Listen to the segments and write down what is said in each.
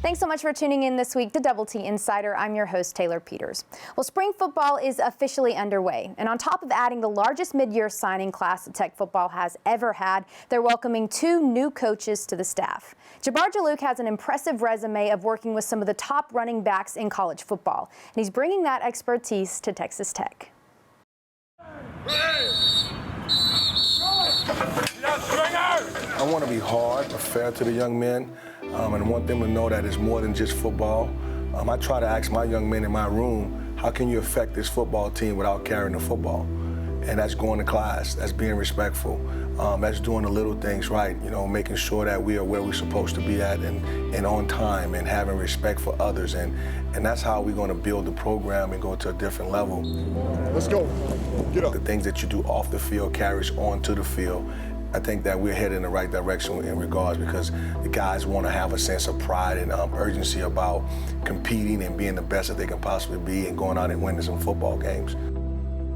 Thanks so much for tuning in this week to Double T Insider. I'm your host, Taylor Peters. Well, spring football is officially underway, and on top of adding the largest mid-year signing class that Tech football has ever had, they're welcoming 2 new coaches to the staff. JABBAR JULUKE has an impressive resume of working with some of the top running backs in college football, and he's bringing that expertise to Texas Tech. I want to be hard but fair to the young men, and I want them to know that it's more than just football. I try to ask my young men in my room, how can you affect this football team without carrying the football? And that's going to class, that's being respectful, that's doing the little things right, you know, making sure that we are where we're supposed to be at and on time and having respect for others. And that's how we're going to build the program and go to a different level. Let's go. Get up. The things that you do off the field carries on to the field. I think that we're headed in the right direction in regards because the guys want to have a sense of pride and urgency about competing and being the best that they can possibly be and going out and winning some football games.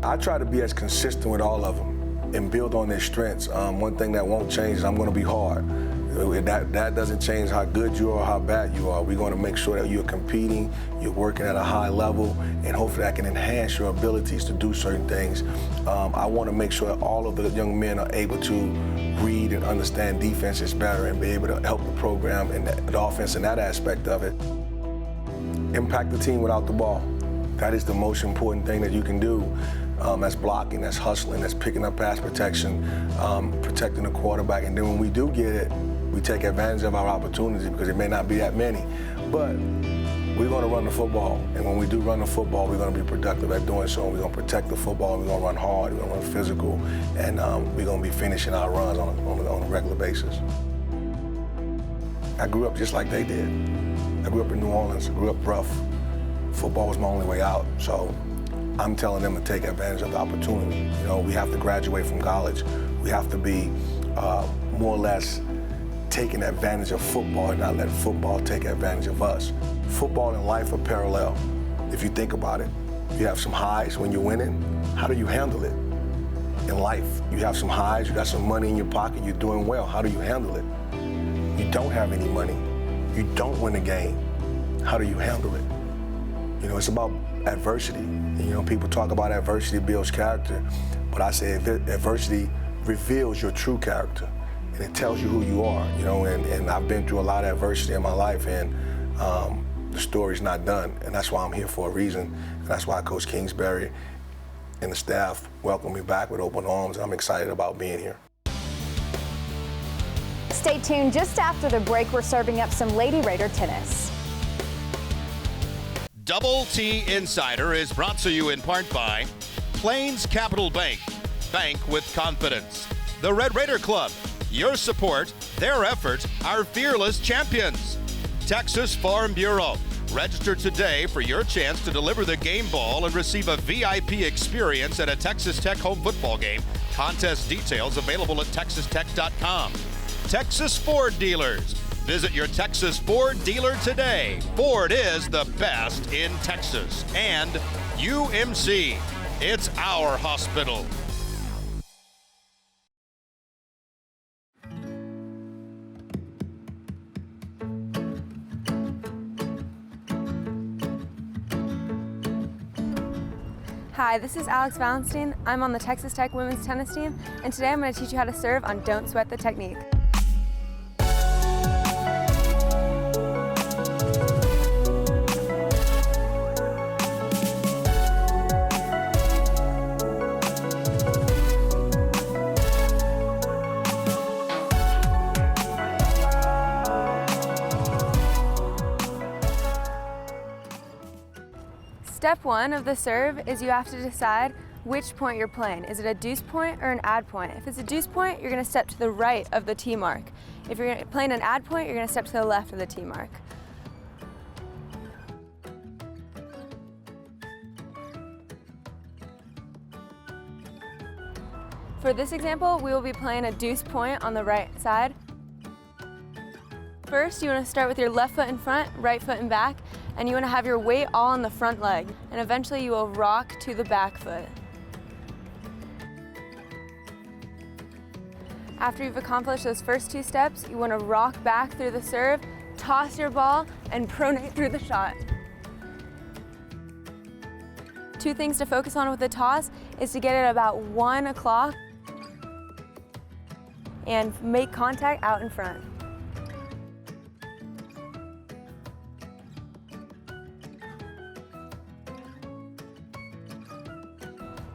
I try to be as consistent with all of them and build on their strengths. One thing that won't change is I'm going to be hard. That doesn't change how good you are or how bad you are. We're going to make sure that you're competing, you're working at a high level, and hopefully that can enhance your abilities to do certain things. I want to make sure that all of the young men are able to read and understand defenses better and be able to help the program and the offense in that aspect of it. Impact the team without the ball. That is the most important thing that you can do. That's blocking, that's hustling, that's picking up pass protection, protecting the quarterback. And then when we do get it, we take advantage of our opportunities because it may not be that many. But we're going to run the football. And when we do run the football, we're going to be productive at doing so. We're going to protect the football, we're going to run hard, we're going to run physical, and we're going to be finishing our runs on a regular basis. I grew up just like they did. I grew up in New Orleans, I grew up rough. Football was my only way out, so I'm telling them to take advantage of the opportunity. You know, we have to graduate from college. We have to be more or less taking advantage of football and not let football take advantage of us. Football and life are parallel, if you think about it. You have some highs when you're winning. How do you handle it? In life, you have some highs, you got some money in your pocket, you're doing well. How do you handle it? You don't have any money. You don't win a game. How do you handle it? You know, it's about adversity. And, you know, people talk about adversity builds character, but I say adversity reveals your true character, and it tells you who you are, you know, and I've been through a lot of adversity in my life, and the story's not done, and that's why I'm here for a reason, and that's why Coach Kingsbury and the staff welcome me back with open arms, and I'm excited about being here. Stay tuned. Just after the break, we're serving up some Lady Raider tennis. Double T Insider is brought to you in part by Plains Capital Bank. Bank with confidence. The Red Raider Club. Your support, their effort, our fearless champions. Texas Farm Bureau. Register today for your chance to deliver the game ball and receive a VIP experience at a Texas Tech home football game. Contest details available at texastech.com. Texas Ford Dealers. Visit your Texas Ford dealer today. Ford is the best in Texas. And UMC, it's our hospital. Hi, this is Alex Valenstein. I'm on the Texas Tech women's tennis team, and today I'm going to teach you how to serve on Don't Sweat the Technique. Step 1 of the serve is you have to decide which point you're playing. Is it a deuce point or an ad point? If it's a deuce point, you're going to step to the right of the tee mark. If you're playing an ad point, you're going to step to the left of the tee mark. For this example, we will be playing a deuce point on the right side. First, you want to start with your left foot in front, right foot in back, and you want to have your weight all on the front leg, and eventually you will rock to the back foot. After you've accomplished those first 2 steps, you want to rock back through the serve, toss your ball and pronate through the shot. Two things to focus on with the toss is to get it about 1 o'clock and make contact out in front.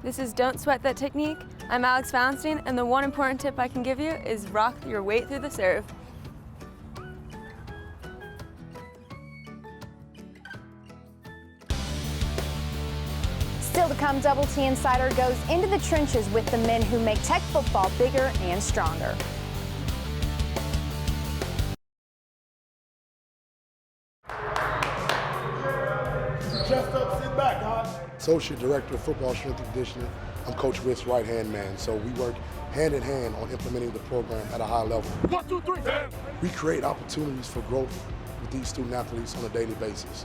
This is Don't Sweat That Technique. I'm Alex Feinstein, and the one important tip I can give you is rock your weight through the serve. Still to come, Double T Insider goes into the trenches with the men who make Tech football bigger and stronger. Chest up, sit back, huh? Associate Director of Football Strength and Conditioning. I'm Coach Witt's right-hand man, so we work hand in hand on implementing the program at a high level. 1, 2, 3, stand. We create opportunities for growth with these student athletes on a daily basis.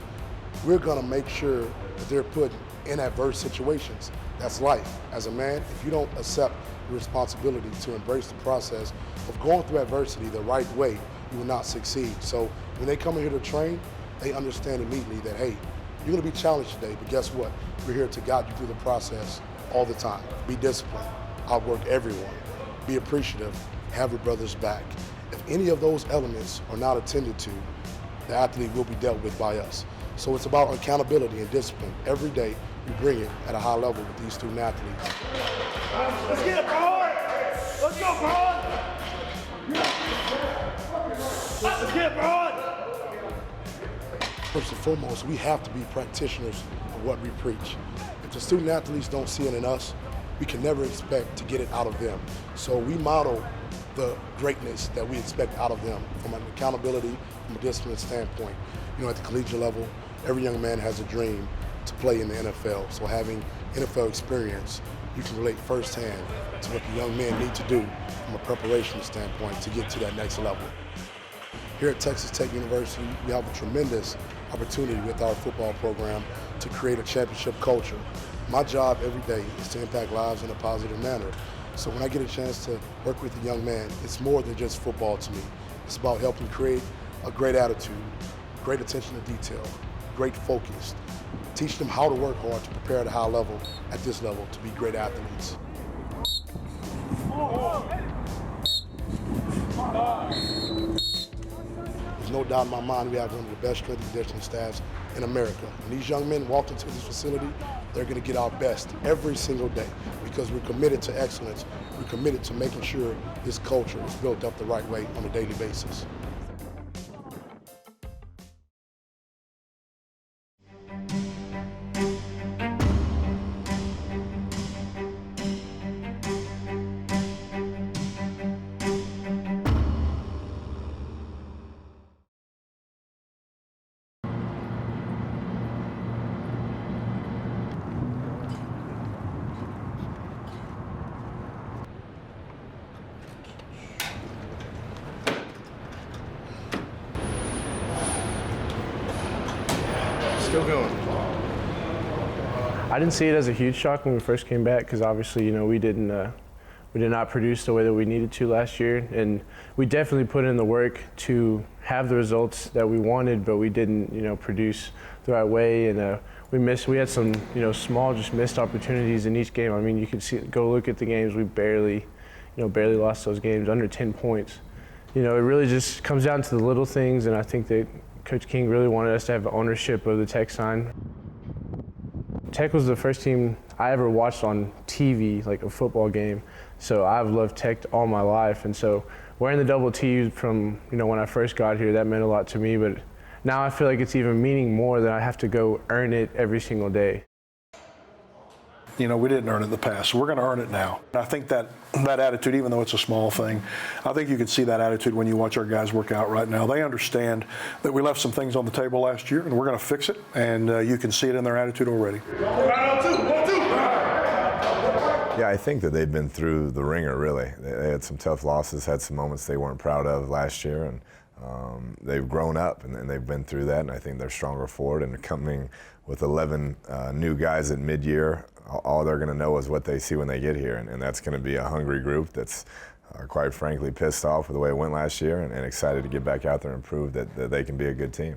We're gonna make sure that they're put in adverse situations. That's life. As a man, if you don't accept the responsibility to embrace the process of going through adversity the right way, you will not succeed. So when they come in here to train, they understand immediately that, hey, you're gonna be challenged today, but guess what? We're here to guide you through the process all the time. Be disciplined, outwork everyone, be appreciative, have your brother's back. If any of those elements are not attended to, the athlete will be dealt with by us. So it's about accountability and discipline. Every day, we bring it at a high level with these student athletes. Let's get it, Broad. Let's go, Broad. Let's get it, Broad. First and foremost, we have to be practitioners of what we preach. If the student athletes don't see it in us, we can never expect to get it out of them. So we model the greatness that we expect out of them from an accountability, from a discipline standpoint. You know, at the collegiate level, every young man has a dream to play in the NFL. So having NFL experience, you can relate firsthand to what the young men need to do from a preparation standpoint to get to that next level. Here at Texas Tech University, we have a tremendous opportunity with our football program to create a championship culture. My job every day is to impact lives in a positive manner. So when I get a chance to work with a young man, it's more than just football to me. It's about helping create a great attitude, great attention to detail, great focus, teach them how to work hard to prepare at a high level, at this level, to be great athletes. There's no doubt in my mind we have one of the best strength and conditioning staffs in America. When these young men walk into this facility, they're going to get our best every single day because we're committed to excellence. We're committed to making sure this culture is built up the right way on a daily basis. Still going. I didn't see it as a huge shock when we first came back because obviously, you know, we did not produce the way that we needed to last year, and we definitely put in the work to have the results that we wanted, but we didn't, you know, produce the right way, and we had some, you know, small just missed opportunities in each game. I mean, you can see, go look at the games, we barely lost those games, under 10 points. You know, it really just comes down to the little things, and I think that Coach King really wanted us to have ownership of the Tech sign. Tech was the first team I ever watched on TV, like a football game. So I've loved Tech all my life. And so wearing the double T from, you know, when I first got here, that meant a lot to me. But now I feel like it's even meaning more that I have to go earn it every single day. You know, we didn't earn it in the past, so we're going to earn it now. And I think that attitude, even though it's a small thing, I think you can see that attitude when you watch our guys work out right now. They understand that we left some things on the table last year, and we're going to fix it, and you can see it in their attitude already. Yeah, I think that they've been through the ringer, really. They had some tough losses, had some moments they weren't proud of last year, and they've grown up, and they've been through that, and I think they're stronger for it, and they're coming with 11 new guys at mid-year. All they're going to know is what they see when they get here, and that's going to be a hungry group that's quite frankly, pissed off with the way it went last year and excited to get back out there and prove that they can be a good team.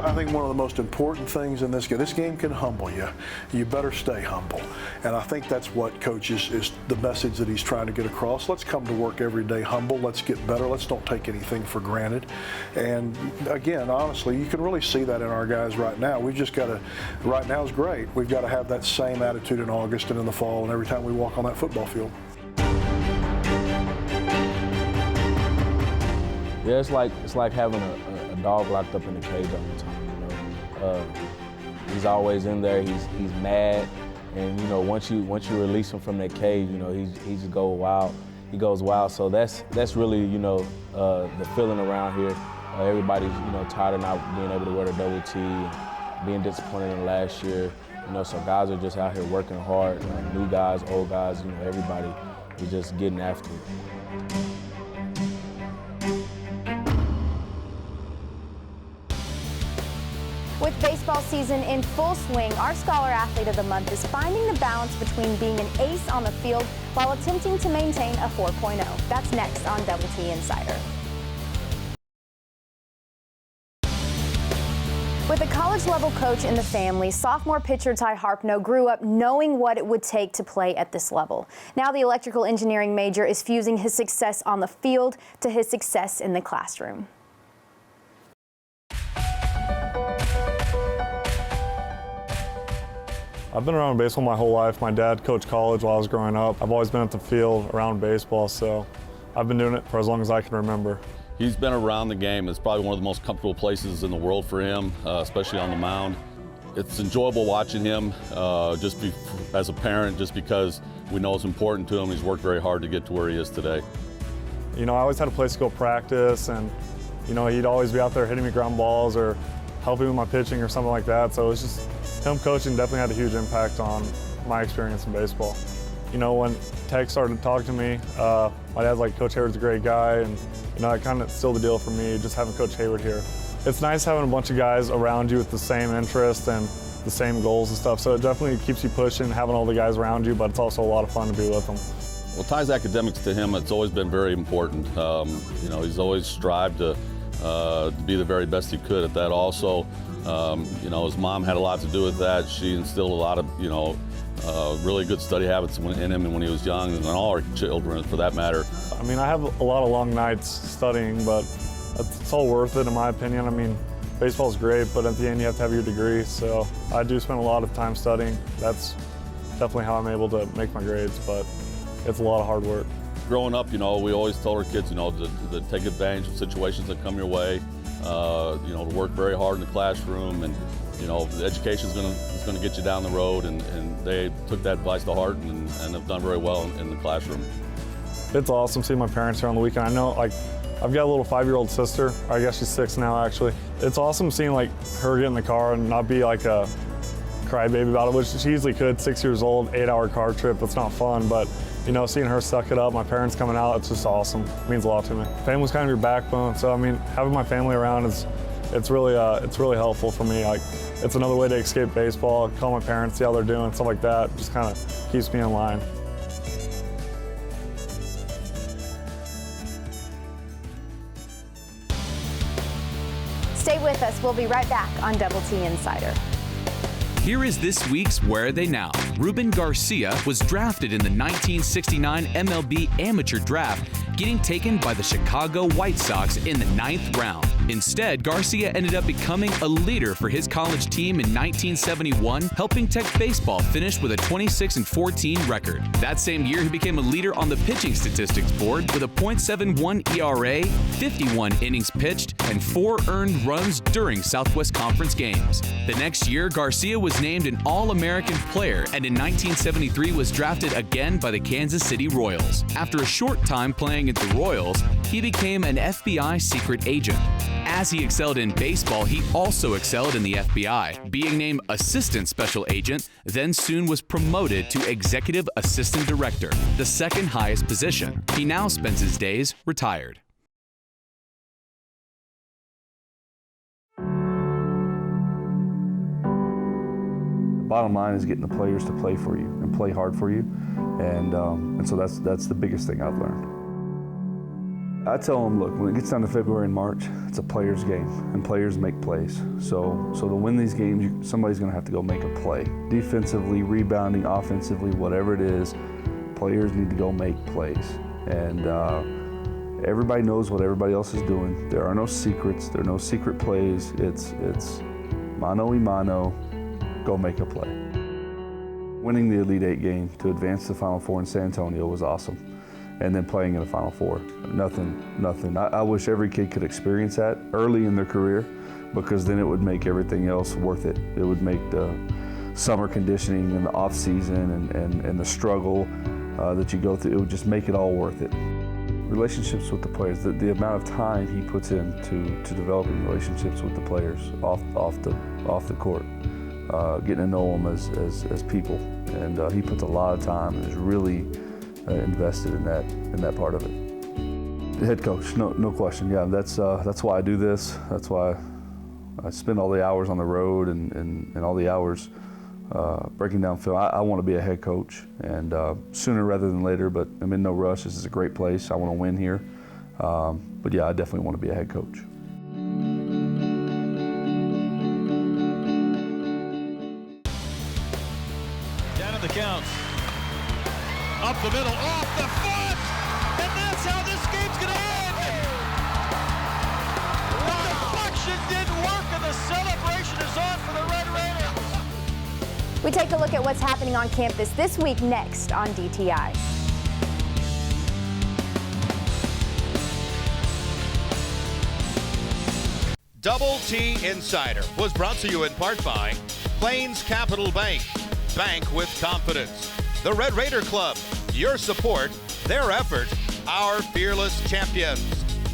I think one of the most important things in this game can humble you. You better stay humble. And I think that's what Coach is the message that he's trying to get across. Let's come to work every day humble. Let's get better. Let's don't take anything for granted. And again, honestly, you can really see that in our guys right now. We've just got to, right now is great. We've got to have that same attitude in August and in the fall and every time we walk on that football field. Yeah, it's like having a dog locked up in a cage all the time. He's always in there. He's mad, and once you release him from that cage, he just goes wild. He goes wild. So that's really the feeling around here. Everybody's tired of not being able to wear the double T, and being disappointed in last year. So guys are just out here working hard. New guys, old guys, everybody is just getting after it. With baseball season in full swing, our Scholar Athlete of the Month is finding the balance between being an ace on the field while attempting to maintain a 4.0. That's next on Double T Insider. With a college-level coach in the family, sophomore pitcher Ty Harpno grew up knowing what it would take to play at this level. Now the electrical engineering major is fusing his success on the field to his success in the classroom. I've been around baseball my whole life. My dad coached college while I was growing up. I've always been at the field around baseball, so I've been doing it for as long as I can remember. He's been around the game. It's probably one of the most comfortable places in the world for him, especially on the mound. It's enjoyable watching him as a parent, just because we know it's important to him. He's worked very hard to get to where he is today. I always had a place to go practice, and he'd always be out there hitting me ground balls or helping with my pitching or something like that. So it's just him coaching definitely had a huge impact on my experience in baseball. When Tech started talking to me, my dad's like, Coach Hayward's a great guy, and it kind of still the deal for me, just having Coach Hayward here. It's nice having a bunch of guys around you with the same interests and the same goals and stuff, so it definitely keeps you pushing, having all the guys around you, but it's also a lot of fun to be with them. Well, Ty's academics to him, it's always been very important. He's always strived to be the very best he could at that also. His mom had a lot to do with that. She instilled a lot of, really good study habits in him when he was young, and all our children, for that matter. I have a lot of long nights studying, but it's all worth it in my opinion. Baseball's great, but at the end you have to have your degree, so I do spend a lot of time studying. That's definitely how I'm able to make my grades, but it's a lot of hard work. Growing up, we always told our kids, to take advantage of situations that come your way, to work very hard in the classroom, and the education is going to get you down the road, and they took that advice to heart and have done very well in the classroom. It's awesome seeing my parents here on the weekend. I know, I've got a little 5-year-old sister. I guess she's 6 now, actually. It's awesome seeing her get in the car and not be like a crybaby about it, which she easily could. 6 years old, 8-hour car trip. It's not fun, but seeing her suck it up, my parents coming out, it's just awesome. It means a lot to me. Family's kind of your backbone, so having my family around it's really helpful for me. It's another way to escape baseball. Call my parents, see how they're doing, stuff like that. Just kind of keeps me in line. Stay with us. We'll be right back on Double T Insider. Here is this week's Where Are They Now? Ruben Garcia was drafted in the 1969 MLB Amateur Draft, getting taken by the Chicago White Sox in the 9th round. Instead, Garcia ended up becoming a leader for his college team in 1971, helping Tech baseball finish with a 26-14 record. That same year, he became a leader on the pitching statistics board with a .71 ERA, 51 innings pitched, and 4 earned runs during Southwest Conference games. The next year, Garcia was named an All-American player and in 1973 was drafted again by the Kansas City Royals. After a short time playing at the Royals, he became an FBI secret agent. As he excelled in baseball, he also excelled in the FBI, being named Assistant Special Agent, then soon was promoted to Executive Assistant Director, the second highest position. He now spends his days retired. Bottom line is getting the players to play for you and play hard for you, and so that's the biggest thing I've learned. I tell them, look, when it gets down to February and March, it's a players' game, and players make plays. So to win these games, somebody's going to have to go make a play. Defensively, rebounding, offensively, whatever it is, players need to go make plays. And everybody knows what everybody else is doing. There are no secrets. There are no secret plays. It's mano-y-mano, go make a play. Winning the Elite Eight game to advance to the Final Four in San Antonio was awesome. And then playing in the Final Four, nothing. I wish every kid could experience that early in their career, because then it would make everything else worth it. It would make the summer conditioning and the off season and the struggle that you go through, it would just make it all worth it. Relationships with the players, the amount of time he puts into developing relationships with the players off the court, getting to know them as people, and he puts a lot of time and is really invested in that part of it. The head coach, no question. Yeah, that's why I do this. That's why I spend all the hours on the road and all the hours breaking down film. I want to be a head coach, and sooner rather than later. But I'm in no rush. This is a great place. I want to win here. But yeah, I definitely want to be a head coach. Down in the count. Up the middle, off the foot, and that's how this game's going to end. The deflection didn't work, and the celebration is on for the Red Raiders. We take a look at what's happening on campus this week next on DTI. Double T Insider was brought to you in part by Plains Capital Bank. Bank with confidence. The Red Raider Club, your support, their effort, our fearless champions.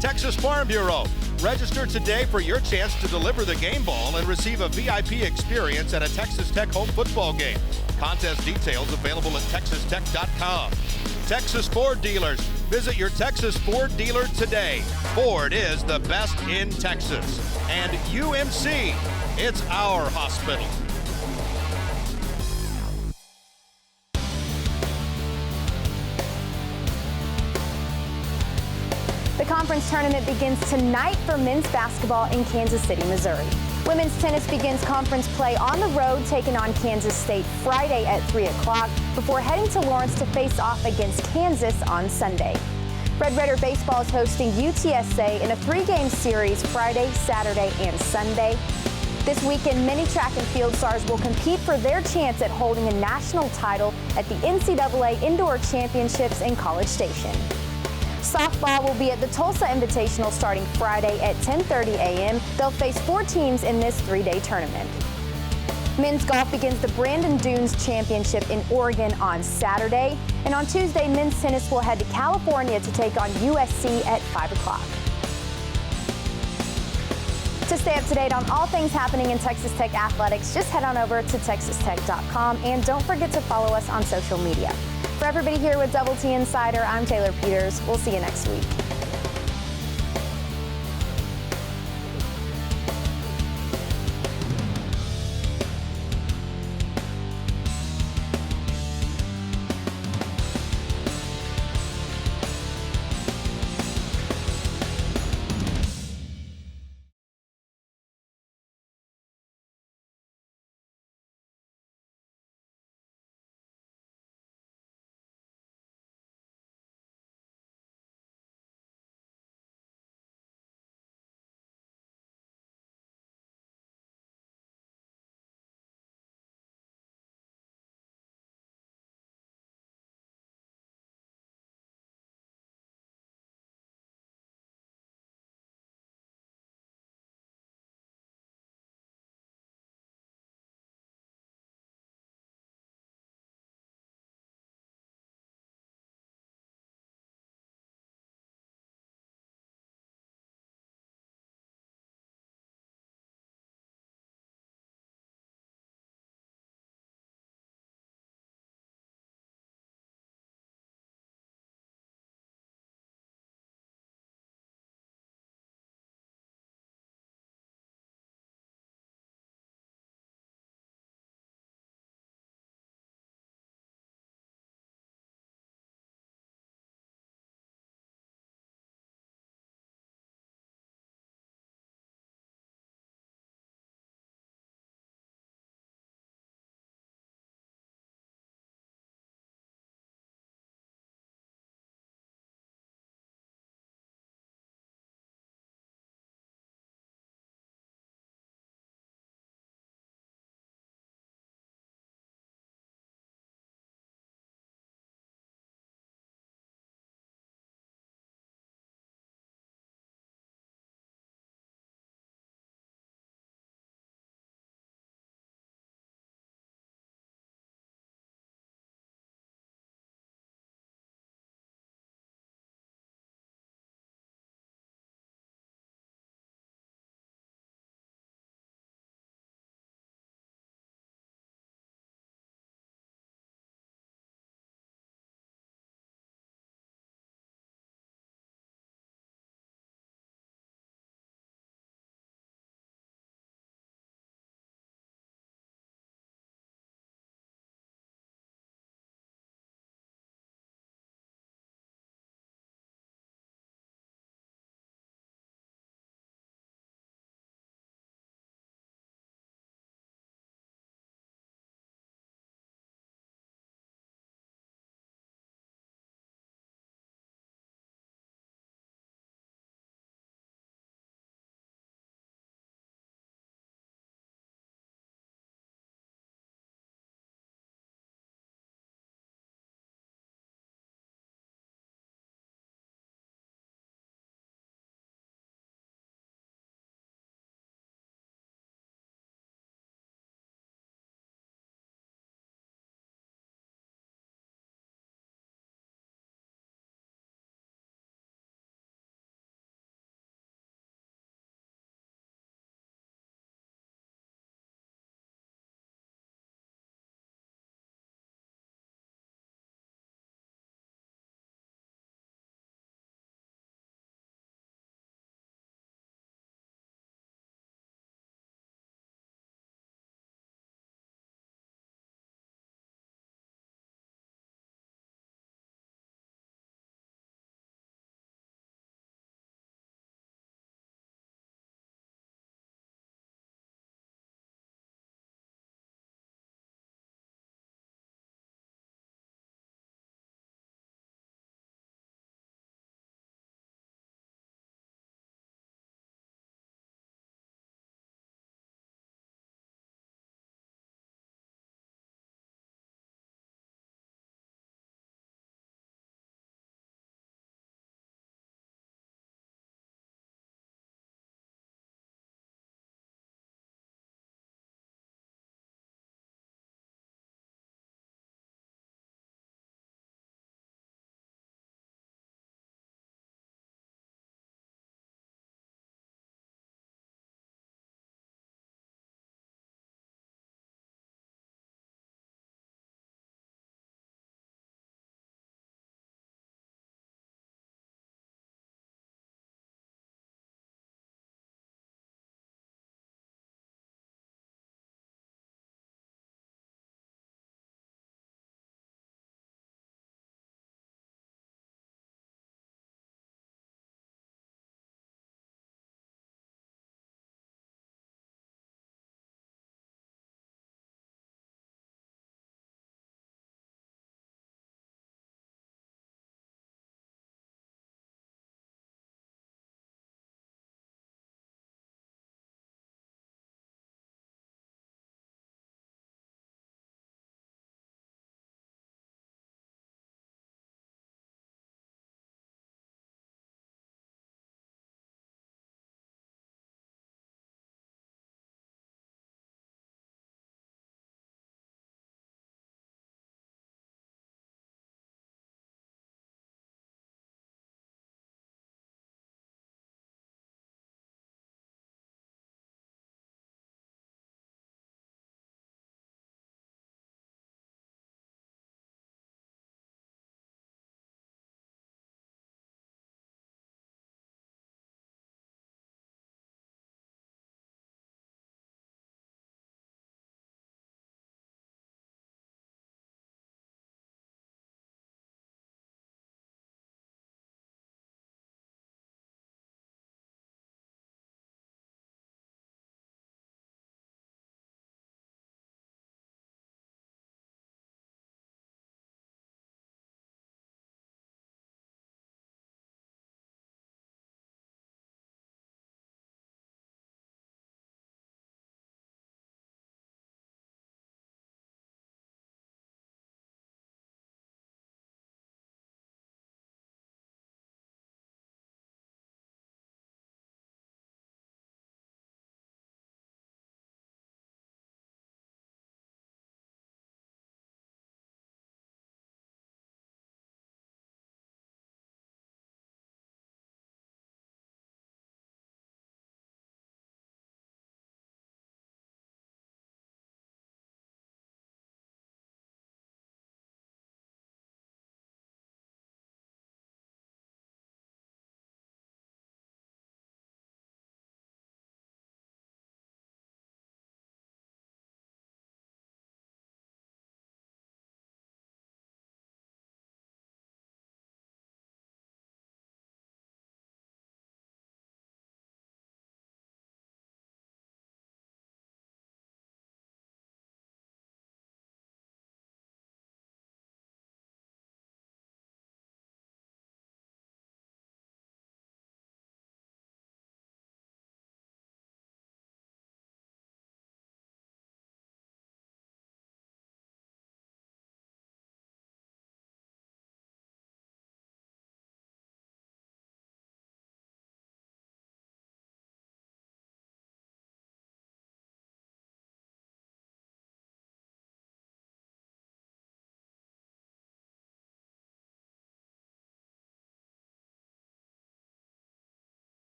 Texas Farm Bureau, register today for your chance to deliver the game ball and receive a VIP experience at a Texas Tech home football game. Contest details available at texastech.com. Texas Ford dealers, visit your Texas Ford dealer today. Ford is the best in Texas. And UMC, it's our hospital. The conference tournament begins tonight for men's basketball in Kansas City, Missouri. Women's tennis begins conference play on the road, taking on Kansas State Friday at 3 o'clock before heading to Lawrence to face off against Kansas on Sunday. Red Raider baseball is hosting UTSA in a 3-game series Friday, Saturday, and Sunday. This weekend, many track and field stars will compete for their chance at holding a national title at the NCAA Indoor Championships in College Station. Softball will be at the Tulsa Invitational starting Friday at 10:30 a.m. They'll face 4 teams in this 3-day tournament. Men's golf begins the Brandon Dunes Championship in Oregon on Saturday. And on Tuesday, men's tennis will head to California to take on USC at 5 o'clock. To stay up to date on all things happening in Texas Tech athletics, just head on over to texastech.com and don't forget to follow us on social media. For everybody here with Double T Insider, I'm Taylor Peters. We'll see you next week.